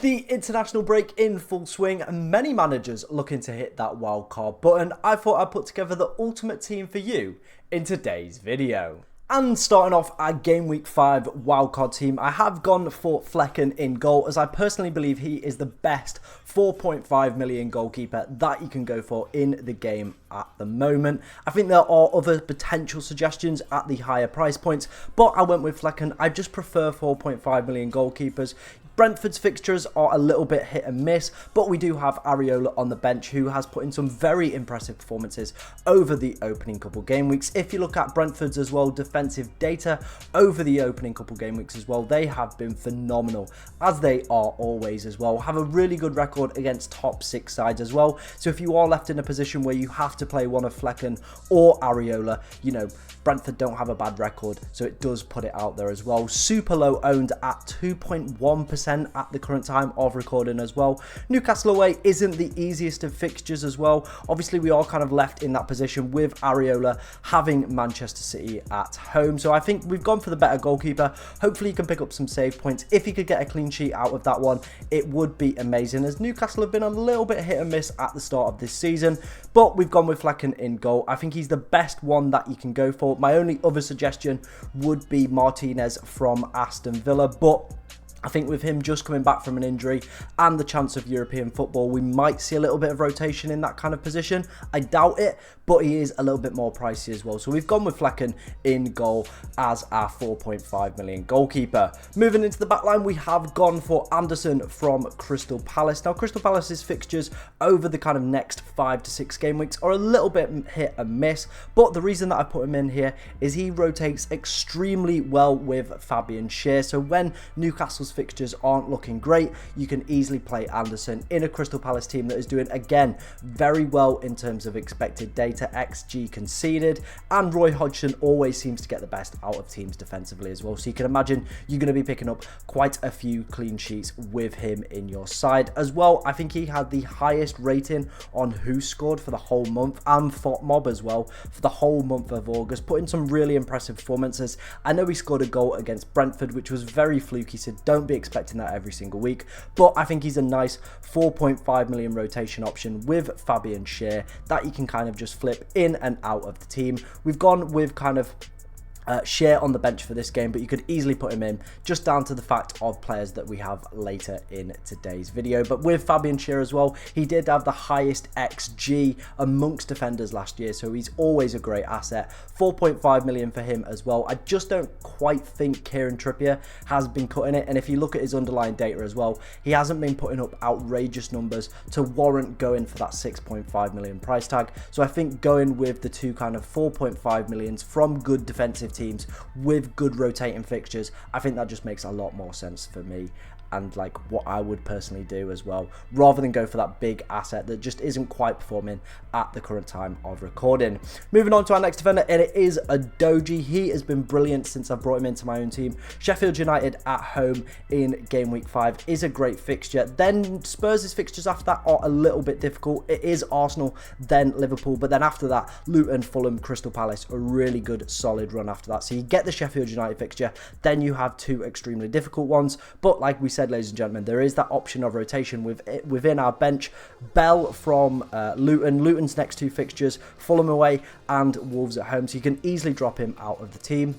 the international break in full swing and many managers looking to hit that wildcard button, I thought I'd put together the ultimate team for you in today's video. And starting off our Game Week 5 wildcard team, I have gone for Flecken in goal, as I personally believe he is the best 4.5 million goalkeeper that you can go for in the game at the moment. I think there are other potential suggestions at the higher price points, but I went with Flecken. I just prefer 4.5 million goalkeepers. Brentford's fixtures are a little bit hit and miss, but we do have Areola on the bench, who has put in some very impressive performances over the opening couple game weeks. If you look at Brentford's as well, defensive data over the opening couple game weeks as well, they have been phenomenal, as they are always as well. Have a really good record against top 6 sides as well. So if you are left in a position where you have to play one of Flecken or Areola, you know, Brentford don't have a bad record, so it does put it out there as well. Super low owned at 2.1% at the current time of recording as well. Newcastle away isn't the easiest of fixtures as well. Obviously, we are kind of left in that position with Areola having Manchester City at home. So I think we've gone for the better goalkeeper. Hopefully, he can pick up some save points. If he could get a clean sheet out of that one, it would be amazing, as Newcastle have been a little bit hit and miss at the start of this season. But we've gone with Flecken in goal. I think he's the best one that you can go for. My only other suggestion would be Martinez from Aston Villa, but I think with him just coming back from an injury and the chance of European football, we might see a little bit of rotation in that kind of position. I doubt it, but he is a little bit more pricey as well. So we've gone with Flecken in goal as our 4.5 million goalkeeper. Moving into the back line, we have gone for Anderson from Crystal Palace. Now, Crystal Palace's fixtures over the kind of next 5 to 6 game weeks are a little bit hit and miss, but the reason that I put him in here is he rotates extremely well with Fabian Schär. So when Newcastle's fixtures aren't looking great, you can easily play Anderson in a Crystal Palace team that is doing, again, very well in terms of expected data, XG conceded, and Roy Hodgson always seems to get the best out of teams defensively as well. So you can imagine you're going to be picking up quite a few clean sheets with him in your side as well. I think he had the highest rating on Who Scored for the whole month, and FOTMob as well for the whole month of August, putting some really impressive performances. I know he scored a goal against Brentford, which was very fluky, so don't be expecting that every single week, but I think he's a nice 4.5 million rotation option with Fabian Schär that you can kind of just flip in and out of the team. We've gone with kind of Schär on the bench for this game, but you could easily put him in just down to the fact of players that we have later in today's video. But with Fabian Schär as well, he did have the highest XG amongst defenders last year, so he's always a great asset. 4.5 million for him as well. I just don't quite think Kieran Trippier has been cutting it, and if you look at his underlying data as well, he hasn't been putting up outrageous numbers to warrant going for that 6.5 million price tag. So I think going with the two kind of 4.5 millions from good defensive teams with good rotating fixtures, I think that just makes a lot more sense for me and like what I would personally do as well, rather than go for that big asset that just isn't quite performing at the current time of recording. Moving on to our next defender, and it is Doji. He has been brilliant since I brought him into my own team. Sheffield United at home in Game Week 5 is a great fixture. Then Spurs' fixtures after that are a little bit difficult. It is Arsenal, then Liverpool, but then after that, Luton, Fulham, Crystal Palace, a really good solid run after that. So you get the Sheffield United fixture, then you have two extremely difficult ones, but like we said, ladies and gentlemen, there is that option of rotation within our bench. Bell from Luton's next two fixtures, Fulham away and Wolves at home, so you can easily drop him out of the team.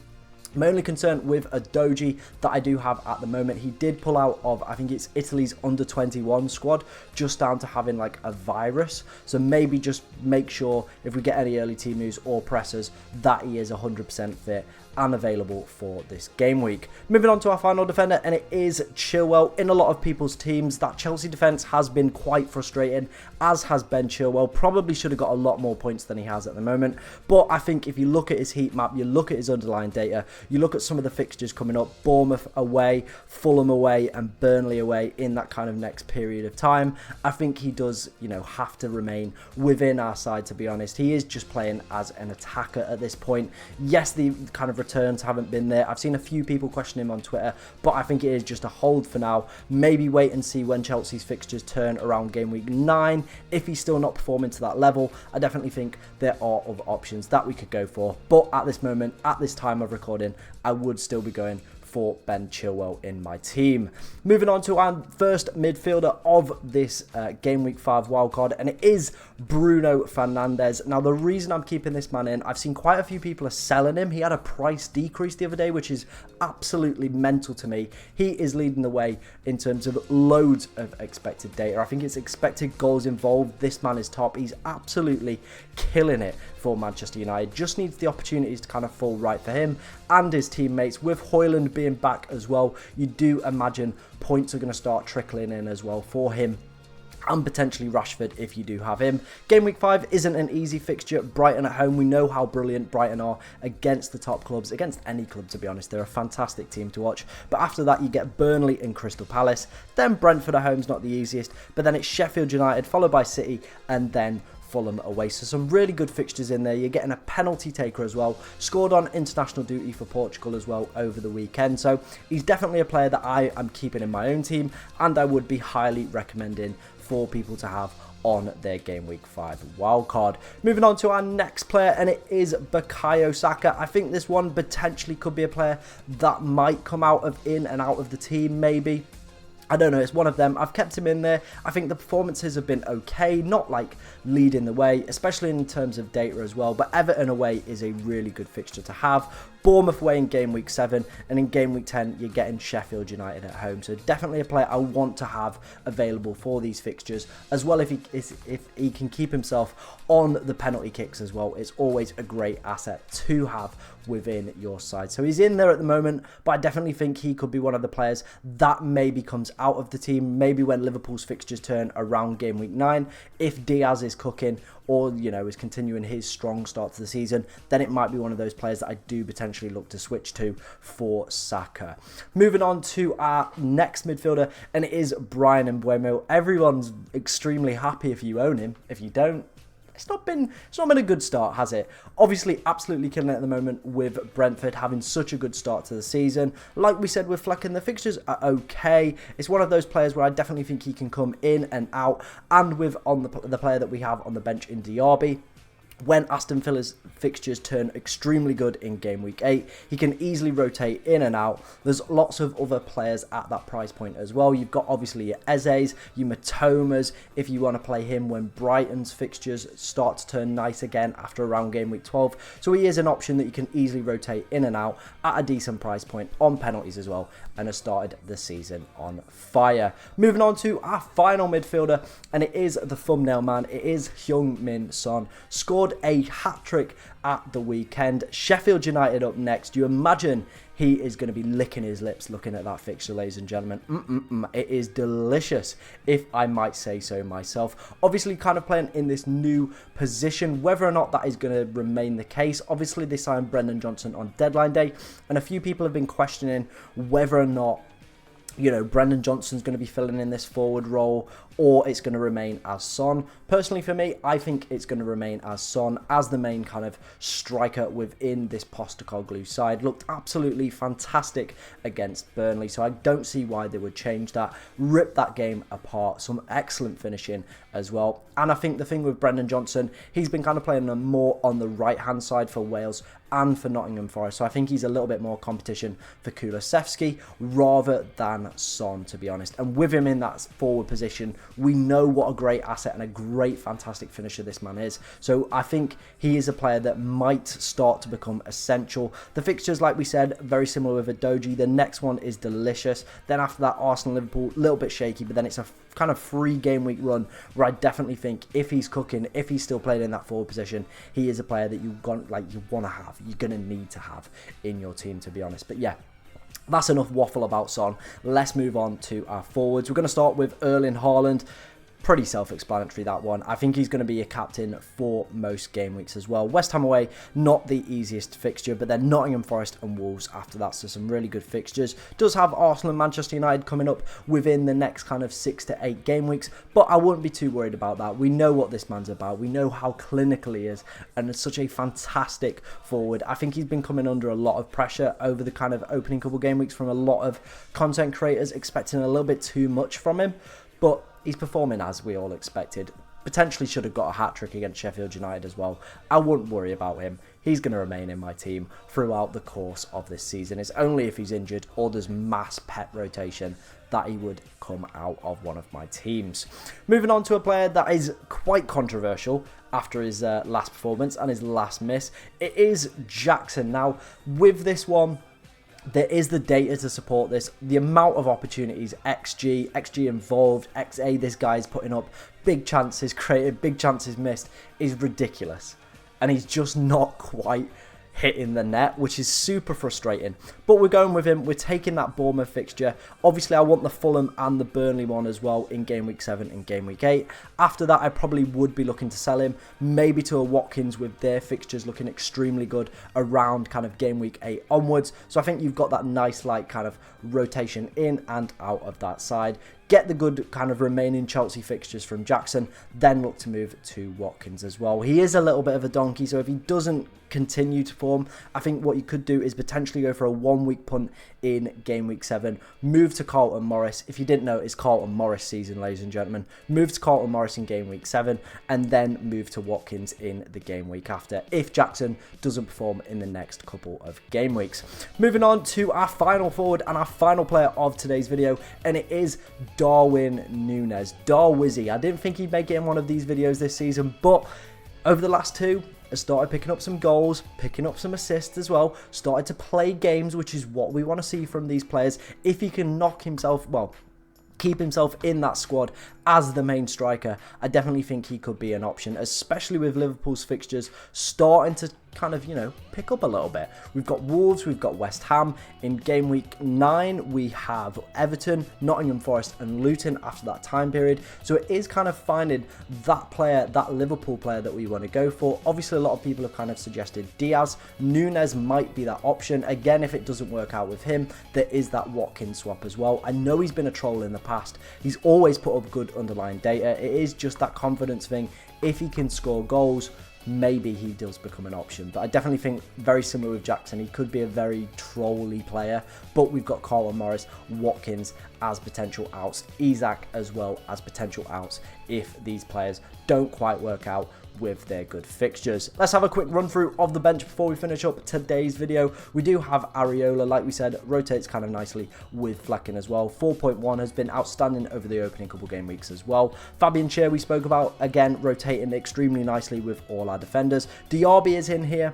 My only concern with a Doji that I do have at the moment, he did pull out of, I think it's Italy's under-21 squad, just down to having like a virus. So maybe just make sure if we get any early team news or pressers that he is 100% fit and available for this game week. Moving on to our final defender, and it is Chilwell. In a lot of people's teams, that Chelsea defence has been quite frustrating, as has Ben Chilwell. Probably should have got a lot more points than he has at the moment, but I think if you look at his heat map, you look at his underlying data, you look at some of the fixtures coming up, Bournemouth away, Fulham away, and Burnley away in that kind of next period of time, I think he does, you know, have to remain within our side, to be honest. He is just playing as an attacker at this point. Yes, the kind of returns haven't been there. I've seen a few people question him on Twitter, but I think it is just a hold for now. Maybe wait and see when Chelsea's fixtures turn around Game Week 9. If he's still not performing to that level, I definitely think there are other options that we could go for. But at this moment, at this time of recording, I would still be going for Ben Chilwell in my team. Moving on to our first midfielder of this Game Week 5 wildcard, and it is Bruno Fernandes. Now, the reason I'm keeping this man in, I've seen quite a few people are selling him. He had a price decrease the other day, which is absolutely mental to me. He is leading the way in terms of loads of expected data. I think it's expected goals involved. This man is top. He's absolutely killing it for Manchester United. Just needs the opportunities to kind of fall right for him and his teammates. With Højlund being back as well, you do imagine points are going to start trickling in as well for him, and potentially Rashford if you do have him. Game Week 5 isn't an easy fixture. Brighton at home, we know how brilliant Brighton are against the top clubs, against any club to be honest. They're a fantastic team to watch. But after that you get Burnley and Crystal Palace. Then Brentford at home's not the easiest, but then it's Sheffield United followed by City and then Fulham away. So some really good fixtures in there. You're getting a penalty taker as well. Scored on international duty for Portugal as well over the weekend. So he's definitely a player that I am keeping in my own team, and I would be highly recommending for people to have on their Game Week 5 wildcard. Moving on to our next player, and it is Bukayo Saka. I think this one potentially could be a player that might come out of in and out of the team maybe. I don't know, it's one of them. I've kept him in there. I think the performances have been okay, not like leading the way, especially in terms of data as well. But Everton away is a really good fixture to have. Bournemouth away in Game Week 7, and in Game Week 10 you're getting Sheffield United at home. So definitely a player I want to have available for these fixtures as well. If he can keep himself on the penalty kicks as well, it's always a great asset to have within your side. So he's in there at the moment, but I definitely think he could be one of the players that maybe comes out of the team, maybe when Liverpool's fixtures turn around Game Week 9. If Diaz is cooking, or is continuing his strong start to the season, then it might be one of those players that I do potentially look to switch to for Saka. Moving on to our next midfielder, and it is Bryan Mbeumo. Everyone's extremely happy if you own him. If you don't, it's not been a good start, has it? Obviously, absolutely killing it at the moment with Brentford having such a good start to the season. Like we said with Flecken, the fixtures are okay. It's one of those players where I definitely think he can come in and out. And with the player that we have on the bench in Diaby, when Aston Villa's fixtures turn extremely good in Game Week 8, he can easily rotate in and out. There's lots of other players at that price point as well. You've got obviously your Eze's, your Matomas, if you want to play him when Brighton's fixtures start to turn nice again after around Game Week 12. So he is an option that you can easily rotate in and out at a decent price point on penalties as well, and has started the season on fire. Moving on to our final midfielder, and it is the thumbnail man. It is Heung-min Son. Scored a hat-trick at the weekend. Sheffield United up next. You imagine he is going to be licking his lips looking at that fixture, ladies and gentlemen. It is delicious, if I might say so myself. Obviously, kind of playing in this new position. Whether or not that is going to remain the case. Obviously, they signed Brendan Johnson on deadline day, and a few people have been questioning whether or not Brendan Johnson's going to be filling in this forward role, or it's going to remain as Son. Personally, for me, I think it's going to remain as Son, as the main kind of striker within this Postecoglou side. Looked absolutely fantastic against Burnley, so I don't see why they would change that. Rip that game apart. Some excellent finishing as well. And I think the thing with Brendan Johnson, he's been kind of playing more on the right-hand side for Wales and for Nottingham Forest. So I think he's a little bit more competition for Kulusevski rather than Son, to be honest. And with him in that forward position, we know what a great asset and a great, fantastic finisher this man is. So I think he is a player that might start to become essential. The fixtures, like we said, very similar with Adoji. The next one is delicious. Then after that, Arsenal, Liverpool, a little bit shaky, but then it's a kind of free game week run where I definitely think if he's cooking, if he's still playing in that forward position, he is a player that you want to have, you're going to need to have in your team, to be honest. But yeah, that's enough waffle about Son. Let's move on to our forwards. We're going to start with Erling Haaland. Pretty self-explanatory, that one. I think he's going to be a captain for most game weeks as well. West Ham away, not the easiest fixture, but then Nottingham Forest and Wolves after that, so some really good fixtures. Does have Arsenal and Manchester United coming up within the next kind of 6 to 8 game weeks, but I wouldn't be too worried about that. We know what this man's about. We know how clinical he is, and it's such a fantastic forward. I think he's been coming under a lot of pressure over the kind of opening couple game weeks from a lot of content creators, expecting a little bit too much from him, but he's performing as we all expected. potentially should have got a hat-trick against Sheffield United as well. I wouldn't worry about him. He's going to remain in my team throughout the course of this season. It's only if he's injured or there's mass pet rotation that he would come out of one of my teams. Moving on to a player that is quite controversial after his last performance and his last miss. It is Jackson. Now, with this one, there is the data to support this. The amount of opportunities, XG involved, XA this guy's putting up, big chances created, big chances missed, is ridiculous. And he's just not quite hitting the net, which is super frustrating. But we're going with him. We're taking that Bournemouth fixture. Obviously, I want the Fulham and the Burnley one as well in Game Week 7 and Game Week 8. After that, I probably would be looking to sell him, maybe to a Watkins with their fixtures looking extremely good around kind of Game Week 8 onwards. So I think you've got that nice like kind of rotation in and out of that side. Get the good kind of remaining Chelsea fixtures from Jackson, then look to move to Watkins as well. He is a little bit of a donkey, so if he doesn't continue to form, I think what you could do is potentially go for a 1 week punt in Game Week 7, move to Carlton Morris. If you didn't know, it's Carlton Morris season, ladies and gentlemen. Move to Carlton Morris in Game Week 7 and then move to Watkins in the game week after if Jackson doesn't perform in the next couple of game weeks. Moving on to our final forward and our final player of today's video, and it is Darwin Núñez. Darwizzy. I didn't think he'd make it in one of these videos this season, but over the last two, has started picking up some goals, picking up some assists as well, started to play games, which is what we want to see from these players. If he can knock himself, well, keep himself in that squad as the main striker, I definitely think he could be an option, especially with Liverpool's fixtures starting to kind of, you know, pick up a little bit. We've got Wolves, we've got West Ham. In Game Week 9, we have Everton, Nottingham Forest and Luton after that time period. So it is kind of finding that player, that Liverpool player that we want to go for. Obviously, a lot of people have kind of suggested Diaz. Núñez might be that option. Again, if it doesn't work out with him, there is that Watkins swap as well. I know he's been a troll in the past. He's always put up good underlying data. It is just that confidence thing. If he can score goals, maybe he does become an option. But I definitely think, very similar with Jackson, he could be a very trolly player. But we've got Carlton Morris, Watkins as potential outs, Isak as well as potential outs if these players don't quite work out with their good fixtures. Let's have a quick run through of the bench before we finish up today's video. We do have Areola, like we said, rotates kind of nicely with Flecken as well. 4.1 has been outstanding over the opening couple game weeks as well. Fabian Schär we spoke about, again rotating extremely nicely with all our defenders. Diaby is in here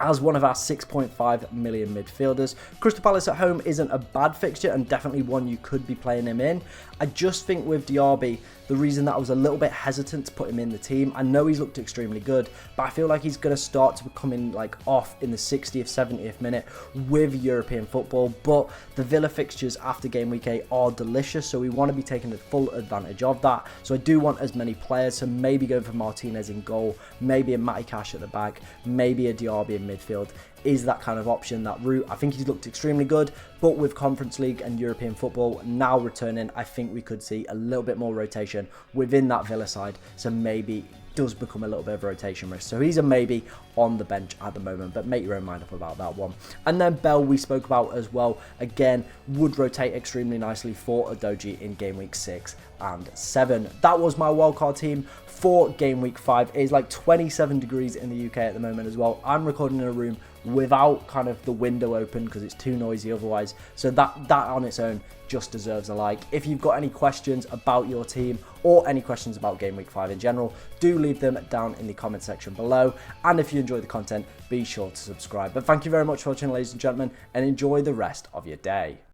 as one of our 6.5 million midfielders. Crystal Palace at home isn't a bad fixture and definitely one you could be playing him in. I just think with Diaby, the reason that I was a little bit hesitant to put him in the team, I know he's looked extremely good, but I feel like he's going to start to come in like off in the 60th, 70th minute with European football. But the Villa fixtures after Game Week 8 are delicious, so we want to be taking the full advantage of that. So I do want as many players, so maybe going for Martinez in goal, maybe a Matty Cash at the back, maybe a Diaby in midfield is that kind of option, that route. I think he's looked extremely good, but with Conference League and European football now returning, I think we could see a little bit more rotation within that Villa side, so maybe does become a little bit of a rotation risk. So he's a maybe on the bench at the moment, but make your own mind up about that one. And then Bell we spoke about as well, again would rotate extremely nicely for Udogie in Game Week 6 and 7. That was my wildcard team for Game Week 5. It is like 27 degrees in the UK at the moment as well. I'm recording in a room without kind of the window open because it's too noisy otherwise, so that on its own just deserves a like. If you've got any questions about your team or any questions about Game Week 5 in general, do leave them down in the comment section below, and if you enjoy the content, be sure to subscribe. But thank you very much for watching, ladies and gentlemen, and enjoy the rest of your day.